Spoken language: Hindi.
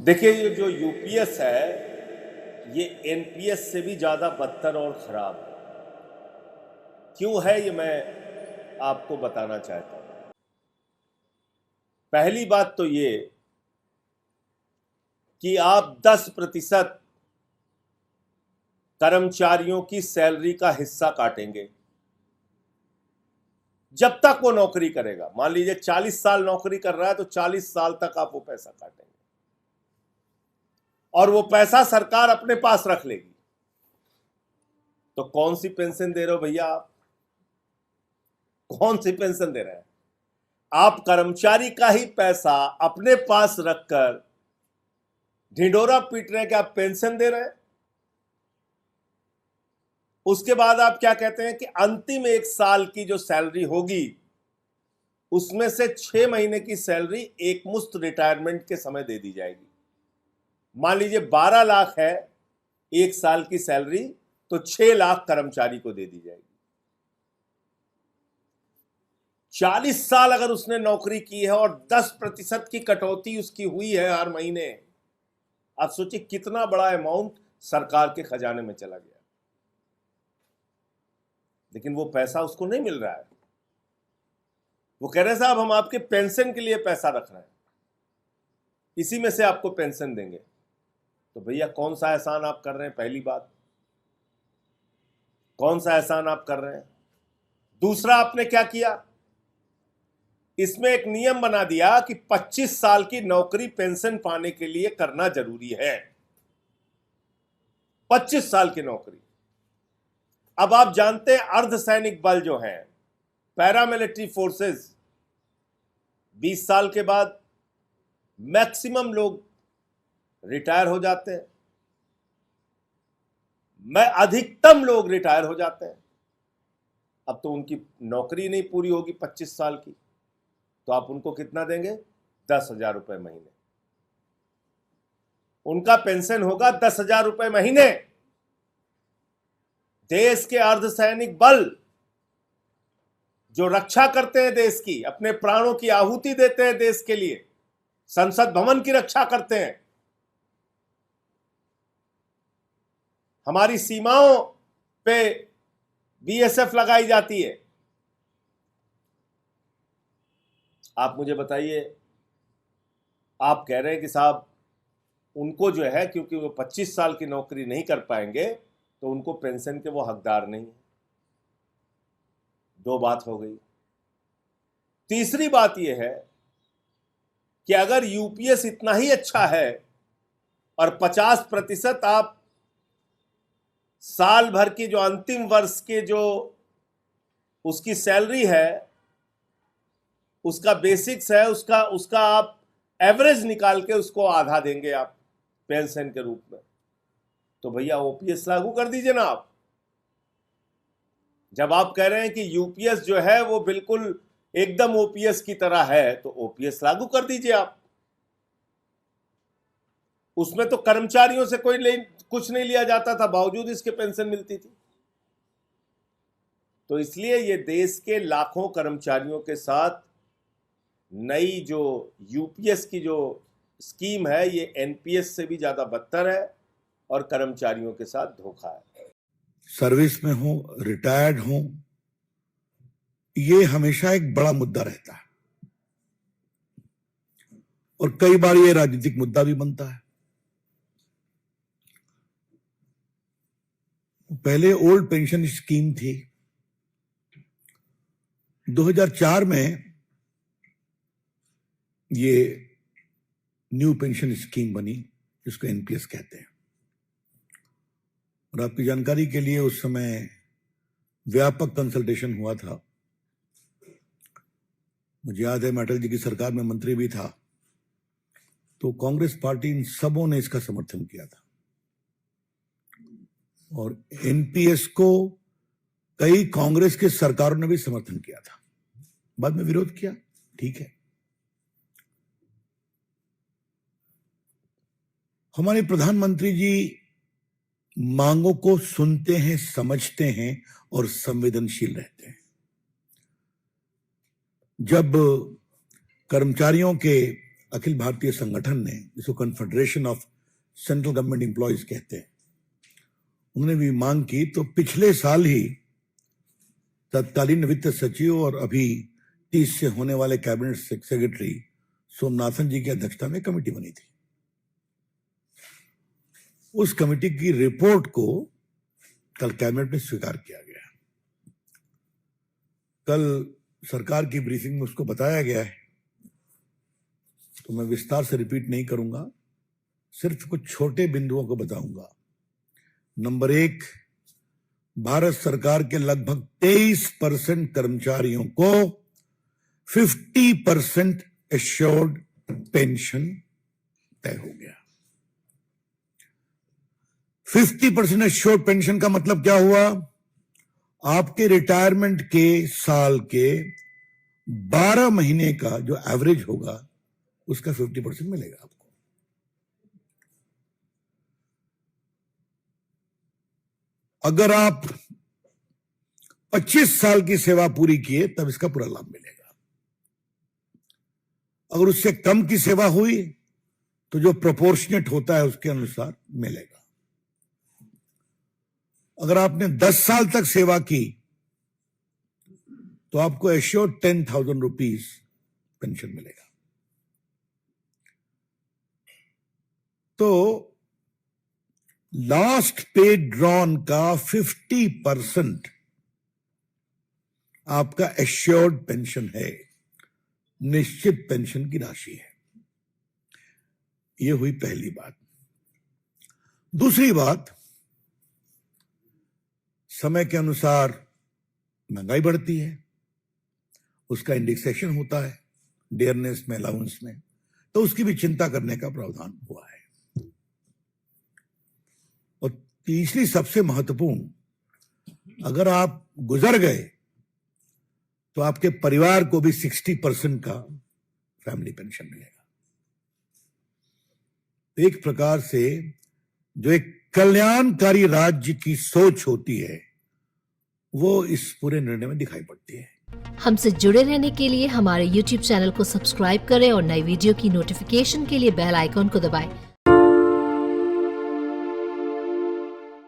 देखिए, ये जो यूपीएस है ये एनपीएस से भी ज़्यादा बदतर और ख़राब है। क्यों है ये मैं आपको बताना चाहता हूँ। पहली बात तो ये कि आप 10% कर्मचारियों की सैलरी का हिस्सा काटेंगे जब तक वो नौकरी करेगा। मान लीजिए 40 साल नौकरी कर रहा है तो 40 साल तक आप वो पैसा काटेंगे और वो पैसा सरकार अपने पास रख लेगी। तो कौन सी पेंशन दे रहे हो भैया आप? कौन सी पेंशन दे रहे हैं आप? कर्मचारी का ही पैसा अपने पास रखकर ढिंडोरा पीट रहे हैं कि आप पेंशन दे रहे हैं। उसके बाद आप क्या कहते हैं कि अंतिम 1 साल की जो सैलरी होगी उसमें से 6 महीने की सैलरी एक मुश्त रिटायरमेंट के समय दे दी जाएगी। मान लीजिए 12 लाख है 1 साल की सैलरी, तो 6 लाख कर्मचारी को दे दी जाएगी। 40 साल अगर उसने नौकरी की है और 10% की कटौती उसकी हुई है हर महीने, आप सोचिए कितना बड़ा अमाउंट सरकार के खजाने में चला गया। लेकिन वो पैसा उसको नहीं मिल रहा है। वो कह रहे हैं साहब हम आपके पेंशन के लिए पैसा रख रहे हैं, इसी में से आपको पेंशन देंगे। तो भैया कौन सा एहसान आप कर रहे हैं? पहली बात, कौन सा एहसान आप कर रहे हैं? दूसरा, आपने क्या किया, इसमें एक नियम बना दिया कि 25 साल की नौकरी पेंशन पाने के लिए करना जरूरी है। 25 साल की नौकरी। अब आप जानते हैं अर्धसैनिक बल जो हैं, पैरामिलिट्री फोर्सेस, 20 साल के बाद मैक्सिमम लोग रिटायर हो जाते हैं। अधिकतम लोग रिटायर हो जाते हैं। अब तो उनकी नौकरी नहीं पूरी होगी 25 साल की, तो आप उनको कितना देंगे? 10,000 रुपए महीने। उनका पेंशन होगा 10,000 रुपए महीने। देश के अर्धसैनिक बल जो रक्षा करते हैं देश की, अपने प्राणों की आहुति देते हैं देश के लिए, संसद भवन की रक्षा करते हैं, हमारी सीमाओं पे बीएसएफ लगाई जाती है। आप मुझे बताइए, आप कह रहे हैं कि साहब उनको जो है, क्योंकि वो 25 साल की नौकरी नहीं कर पाएंगे तो उनको पेंशन के वो हकदार नहीं है। दो बात हो गई। तीसरी बात यह है कि अगर यूपीएस इतना ही अच्छा है और 50% आप साल भर की जो अंतिम वर्ष के जो उसकी सैलरी है, उसका बेसिक्स है, उसका आप एवरेज निकाल के उसको आधा देंगे आप पेंशन के रूप में, तो भैया ओपीएस लागू कर दीजिए ना आप। जब आप कह रहे हैं कि यूपीएस जो है वो बिल्कुल एकदम ओपीएस की तरह है, तो ओपीएस लागू कर दीजिए आप। उसमें तो कर्मचारियों से कुछ नहीं लिया जाता था, बावजूद इसके पेंशन मिलती थी। तो इसलिए ये देश के लाखों कर्मचारियों के साथ नई जो यूपीएस की जो स्कीम है, ये एनपीएस से भी ज्यादा बदतर है और कर्मचारियों के साथ धोखा है। सर्विस में हूं, रिटायर्ड हूं, ये हमेशा एक बड़ा मुद्दा रहता है और कई बार ये राजनीतिक मुद्दा भी बनता है। पहले ओल्ड पेंशन स्कीम थी, 2004 में ये न्यू पेंशन स्कीम बनी, जिसको एनपीएस कहते हैं। और आपकी जानकारी के लिए उस समय व्यापक कंसल्टेशन हुआ था। मुझे याद है मैं अटल जी की सरकार में मंत्री भी था, तो कांग्रेस पार्टी इन सबों ने इसका समर्थन किया था और एनपीएस को कई कांग्रेस के सरकारों ने भी समर्थन किया था। बाद में विरोध किया, ठीक है। हमारे प्रधानमंत्री जी मांगों को सुनते हैं, समझते हैं और संवेदनशील रहते हैं। जब कर्मचारियों के अखिल भारतीय संगठन ने, जिसको confederation of central government employees कहते हैं, उन्होंने भी मांग की तो पिछले साल ही तत्कालीन वित्त सचिव और अभी 30 से होने वाले कैबिनेट सेक्रेटरी सोमनाथन जी की अध्यक्षता में कमेटी बनी थी। उस कमेटी की रिपोर्ट को कल कैबिनेट में स्वीकार किया गया। कल सरकार की ब्रीफिंग में उसको बताया गया है, तो मैं विस्तार से रिपीट नहीं करूंगा, सिर्फ कुछ छोटे बिंदुओं को बताऊंगा। नंबर 1, भारत सरकार के लगभग 23% कर्मचारियों को 50% एश्योर्ड पेंशन तय हो गया। 50% एश्योर्ड पेंशन का मतलब क्या हुआ? आपके रिटायरमेंट के साल के 12 महीने का जो एवरेज होगा उसका 50% मिलेगा आपको। अगर आप 25 साल की सेवा पूरी किए तब इसका पूरा लाभ मिलेगा। अगर उससे कम की सेवा हुई तो जो प्रोपोर्शनेट होता है उसके अनुसार मिलेगा। अगर आपने 10 साल तक सेवा की तो आपको एश्योर्ड 10,000 रुपीज पेंशन मिलेगा। तो लास्ट पे ड्रॉन का 50% आपका एश्योर्ड पेंशन है, निश्चित पेंशन की राशि है। यह हुई पहली बात। दूसरी बात, समय के अनुसार महंगाई बढ़ती है, उसका इंडेक्सेशन होता है डियरनेस में, अलाउंस में, तो उसकी भी चिंता करने का प्रावधान हुआ है। और तीसरी सबसे महत्वपूर्ण, अगर आप गुजर गए तो आपके परिवार को भी 60% का फैमिली पेंशन मिलेगा। एक प्रकार से जो एक कल्याणकारी राज्य की सोच होती है वो इस पूरे निर्णय में दिखाई पड़ती है। हमसे जुड़े रहने के लिए हमारे YouTube चैनल को सब्सक्राइब करें और नई वीडियो की नोटिफिकेशन के लिए बेल आइकॉन को दबाएं।